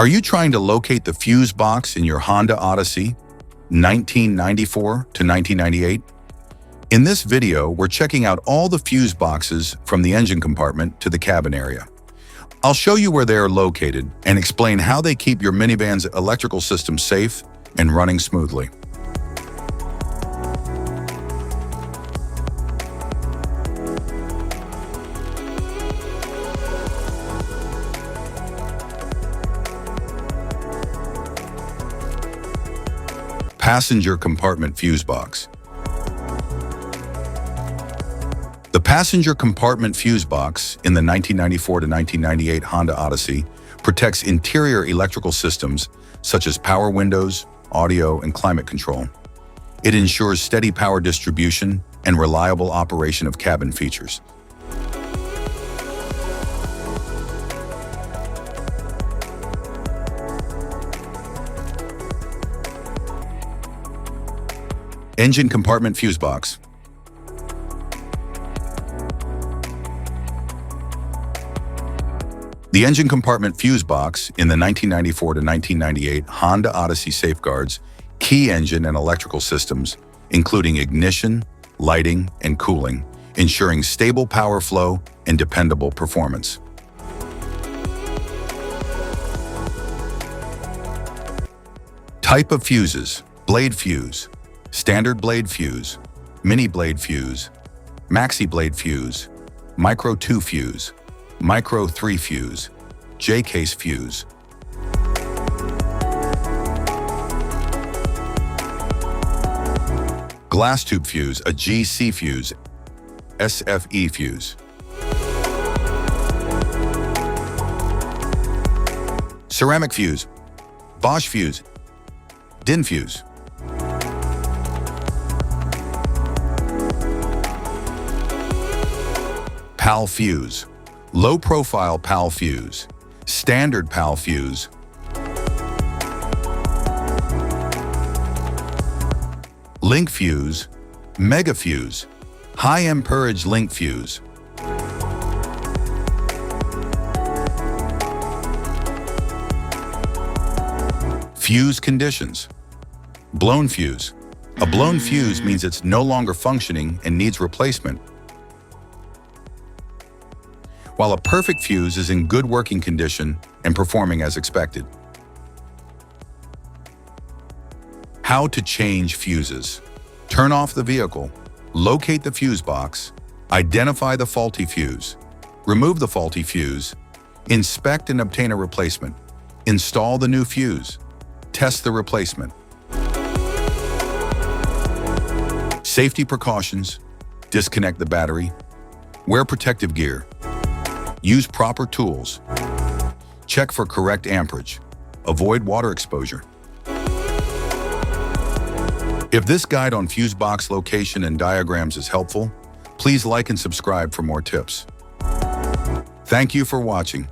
Are you trying to locate the fuse box in your Honda Odyssey 1994 to 1998? In this video, we're checking out all the fuse boxes from the engine compartment to the cabin area. I'll show you where they are located and explain how they keep your minivan's electrical system safe and running smoothly. Passenger compartment fuse box. The passenger compartment fuse box in the 1994 to 1998 Honda Odyssey protects interior electrical systems such as power windows, audio, and climate control. It ensures steady power distribution and reliable operation of cabin features. Engine compartment fuse box. The engine compartment fuse box in the 1994 to 1998 Honda Odyssey safeguards key engine and electrical systems, including ignition, lighting, and cooling, ensuring stable power flow and dependable performance. Type of fuses: blade fuse, standard blade fuse, mini blade fuse, maxi blade fuse, micro 2 fuse, micro 3 fuse, J-case fuse. Glass tube fuse, a GC fuse, SFE fuse. Ceramic fuse, Bosch fuse, DIN fuse. PAL fuse, low-profile PAL fuse, standard PAL fuse. Link fuse, mega fuse, high amperage link fuse. Fuse conditions. Blown fuse. A blown fuse means it's no longer functioning and needs replacement, while a perfect fuse is in good working condition and performing as expected. How to change fuses. Turn off the vehicle, locate the fuse box, identify the faulty fuse, remove the faulty fuse, inspect and obtain a replacement, install the new fuse, test the replacement. Safety precautions: disconnect the battery, wear protective gear, use proper tools, check for correct amperage, avoid water exposure. If this guide on fuse box location and diagrams is helpful, please like and subscribe for more tips. Thank you for watching.